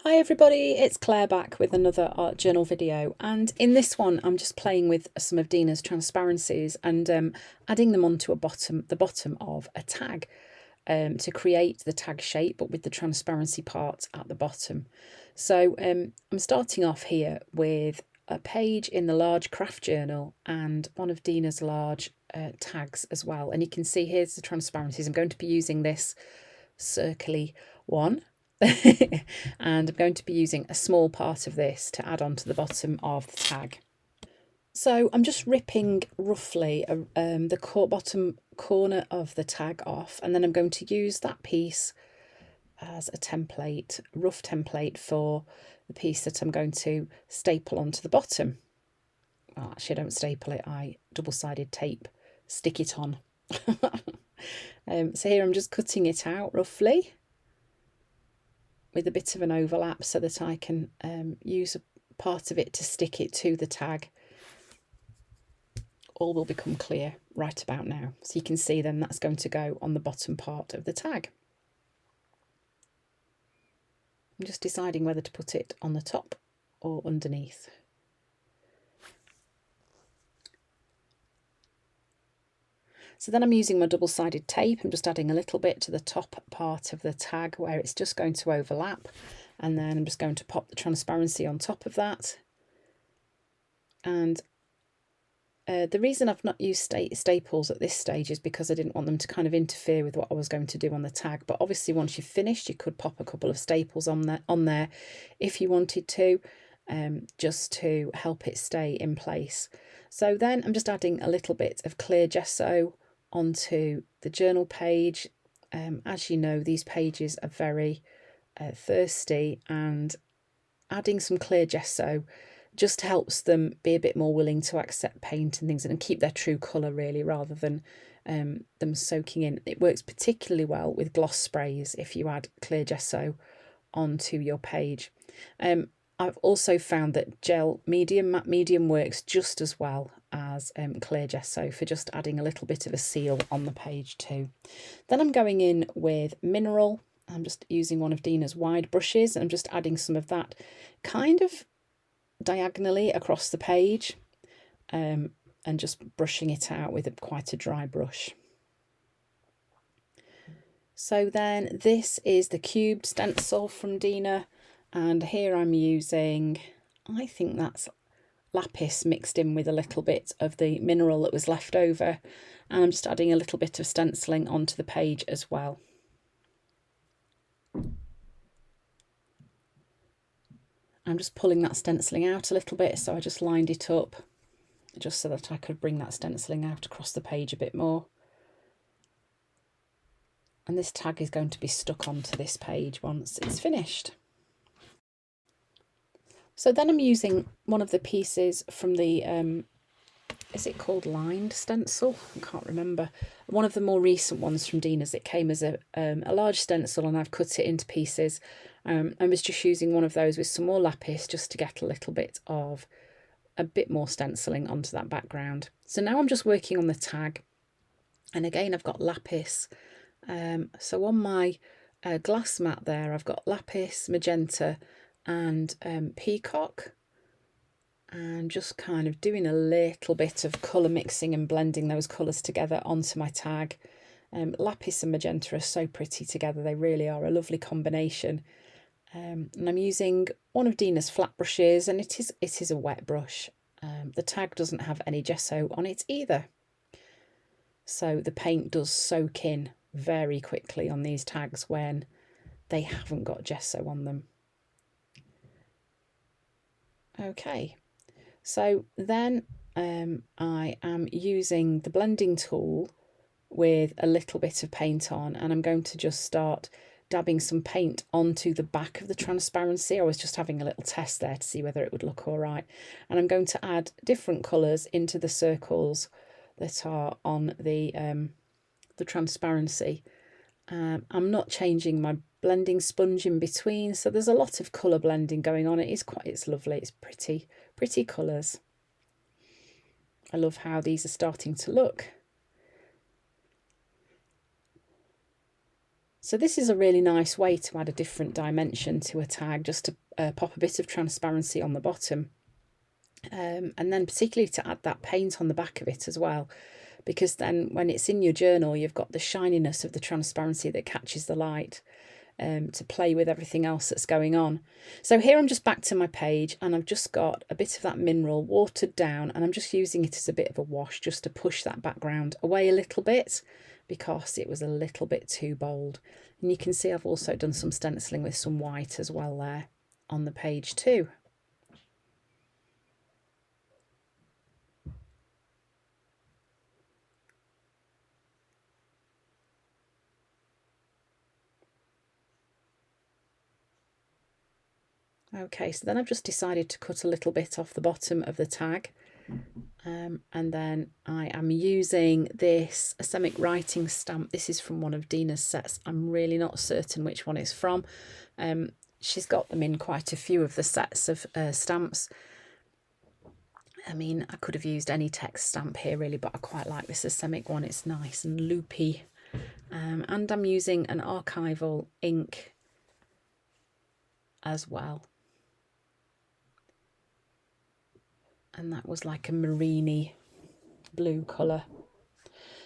Hi everybody, it's Claire back with another art journal video, and in this one I'm just playing with some of Dina's transparencies and adding them onto the bottom of a tag to create the tag shape, but with the transparency part at the bottom. So I'm starting off here with a page in the large craft journal and one of Dina's large tags as well, and you can see here's the transparencies. I'm going to be using this circly one. And I'm going to be using a small part of this to add on to the bottom of the tag. So I'm just ripping roughly the bottom corner of the tag off, and then I'm going to use that piece as a template, rough template for the piece that I'm going to staple onto the bottom. Well, actually I don't staple it, I double-sided tape stick it on. So here I'm just cutting it out roughly with a bit of an overlap so that I can use a part of it to stick it to the tag. All will become clear right about now. So you can see then that's going to go on the bottom part of the tag. I'm just deciding whether to put it on the top or underneath. So then I'm using my double-sided tape. I'm just adding a little bit to the top part of the tag where it's just going to overlap, and then I'm just going to pop the transparency on top of that. And the reason I've not used staples at this stage is because I didn't want them to kind of interfere with what I was going to do on the tag. But obviously once you've finished, you could pop a couple of staples on there if you wanted to, just to help it stay in place. So then I'm just adding a little bit of clear gesso onto the journal page. As you know, these pages are very thirsty, and adding some clear gesso just helps them be a bit more willing to accept paint and things and keep their true colour really, rather than them soaking in. It works particularly well with gloss sprays if you add clear gesso onto your page. I've also found that matte medium works just as well as clear gesso for just adding a little bit of a seal on the page too. Then I'm going in with mineral. I'm just using one of Dina's wide brushes and I'm just adding some of that kind of diagonally across the page, and just brushing it out with quite a dry brush. So then this is the cubed stencil from Dina, and here I'm using, I think that's lapis mixed in with a little bit of the mineral that was left over, and I'm just adding a little bit of stenciling onto the page as well. I'm just pulling that stenciling out a little bit, so I just lined it up just so that I could bring that stenciling out across the page a bit more. And this tag is going to be stuck onto this page once it's finished. So then I'm using one of the pieces from the, is it called lined stencil? I can't remember. One of the more recent ones from Dina's. It came as a large stencil and I've cut it into pieces. I was just using one of those with some more lapis just to get a bit more stenciling onto that background. So now I'm just working on the tag. And again, I've got lapis. So on my glass mat there, I've got lapis, magenta and peacock, and just kind of doing a little bit of colour mixing and blending those colours together onto my tag. Lapis and magenta are so pretty together, they really are a lovely combination. And I'm using one of Dina's flat brushes, and it is a wet brush. The tag doesn't have any gesso on it either, so the paint does soak in very quickly on these tags when they haven't got gesso on them. Okay, so then I am using the blending tool with a little bit of paint on, and I'm going to just start dabbing some paint onto the back of the transparency. I was just having a little test there to see whether it would look all right, and I'm going to add different colours into the circles that are on the transparency. I'm not changing my blending sponge in between, so there's a lot of colour blending going on. It's lovely, it's pretty colours. I love how these are starting to look. So this is a really nice way to add a different dimension to a tag, just to pop a bit of transparency on the bottom. And then particularly to add that paint on the back of it as well, because then when it's in your journal, you've got the shininess of the transparency that catches the light to play with everything else that's going on. So here I'm just back to my page, and I've just got a bit of that mineral watered down, and I'm just using it as a bit of a wash just to push that background away a little bit, because it was a little bit too bold. And you can see I've also done some stenciling with some white as well there on the page too. Okay, so then I've just decided to cut a little bit off the bottom of the tag. And then I am using this Asemic writing stamp. This is from one of Dina's sets. I'm really not certain which one it's from. She's got them in quite a few of the sets of stamps. I mean, I could have used any text stamp here really, but I quite like this Asemic one. It's nice and loopy. And I'm using an archival ink as well. And that was like a mariney blue colour.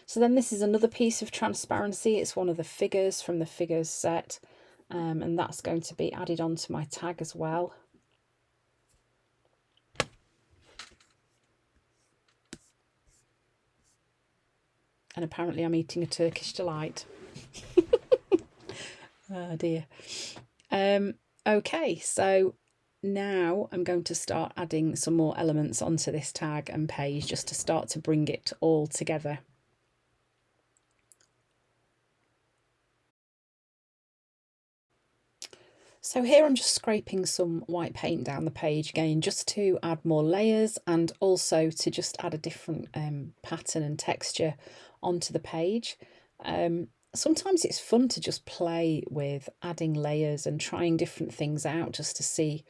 So then this is another piece of transparency. It's one of the figures from the figures set, and that's going to be added onto my tag as well. And apparently I'm eating a Turkish delight. Oh dear. Okay, so now I'm going to start adding some more elements onto this tag and page just to start to bring it all together. So here I'm just scraping some white paint down the page again, just to add more layers and also to just add a different pattern and texture onto the page. Sometimes it's fun to just play with adding layers and trying different things out just to see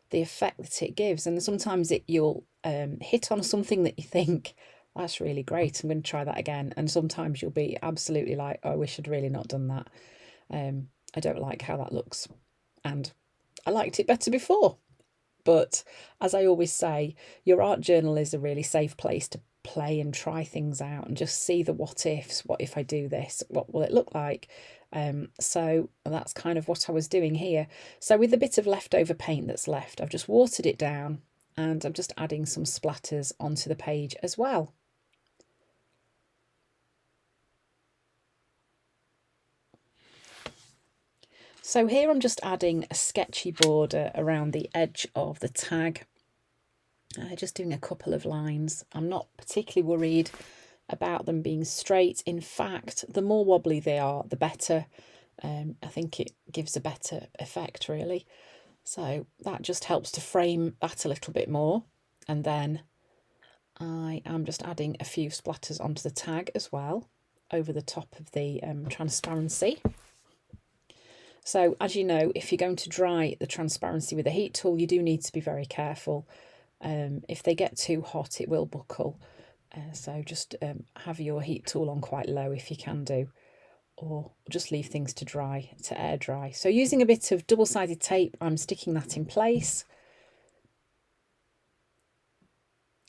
the effect that it gives. And sometimes you'll hit on something that you think, that's really great, I'm going to try that again. And sometimes you'll be absolutely like, oh, I wish I'd really not done that. I don't like how that looks. And I liked it better before. But as I always say, your art journal is a really safe place to play and try things out and just see the what ifs. What if I do this? What will it look like? So that's kind of what I was doing here. So with a bit of leftover paint that's left, I've just watered it down and I'm just adding some splatters onto the page as well. So here I'm just adding a sketchy border around the edge of the tag. Just doing a couple of lines. I'm not particularly worried about them being straight. In fact, the more wobbly they are, the better. I think it gives a better effect, really. So that just helps to frame that a little bit more. And then I am just adding a few splatters onto the tag as well, over the top of the transparency. So as you know, if you're going to dry the transparency with a heat tool, you do need to be very careful. If they get too hot, it will buckle. So just have your heat tool on quite low if you can do, or just leave things to dry, to air dry. So using a bit of double-sided tape, I'm sticking that in place.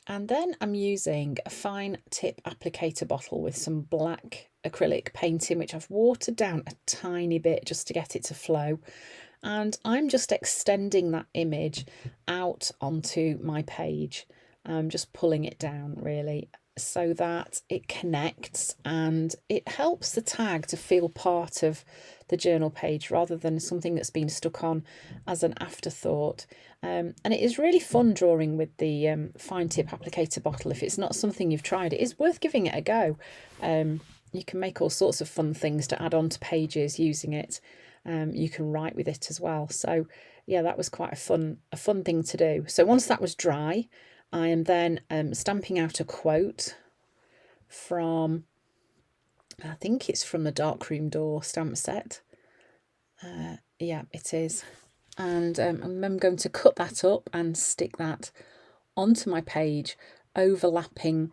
And then I'm using a fine tip applicator bottle with some black acrylic painting, which I've watered down a tiny bit just to get it to flow. And I'm just extending that image out onto my page. I'm just pulling it down really so that it connects and it helps the tag to feel part of the journal page rather than something that's been stuck on as an afterthought. And it is really fun drawing with the fine tip applicator bottle. If it's not something you've tried, it is worth giving it a go. You can make all sorts of fun things to add on to pages using it. You can write with it as well. So yeah, that was quite a fun thing to do. So once that was dry, I am then stamping out a quote from, I think it's from the Darkroom Door stamp set. Yeah, it is. And I'm going to cut that up and stick that onto my page, overlapping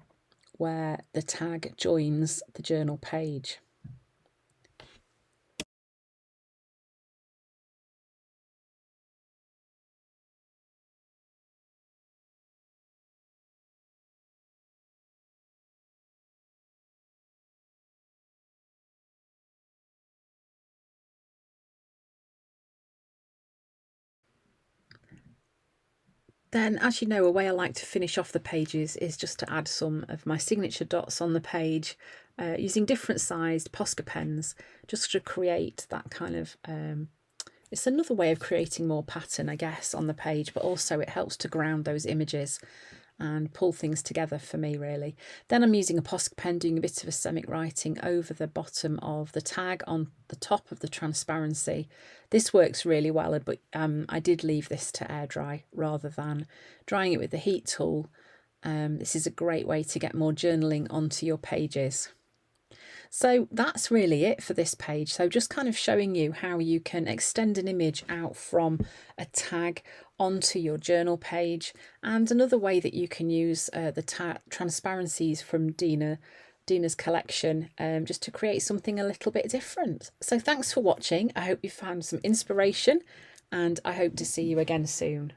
where the tag joins the journal page. Then, as you know, a way I like to finish off the pages is just to add some of my signature dots on the page using different sized Posca pens, just to create that kind of it's another way of creating more pattern, I guess, on the page, but also it helps to ground those images and pull things together for me, really. Then I'm using a Posca pen, doing a bit of Ecemic writing over the bottom of the tag on the top of the transparency. This works really well, but I did leave this to air dry rather than drying it with the heat tool. This is a great way to get more journaling onto your pages. So that's really it for this page. So just kind of showing you how you can extend an image out from a tag onto your journal page, and another way that you can use the transparencies from Dina's collection just to create something a little bit different. So thanks for watching. I hope you found some inspiration, and I hope to see you again soon.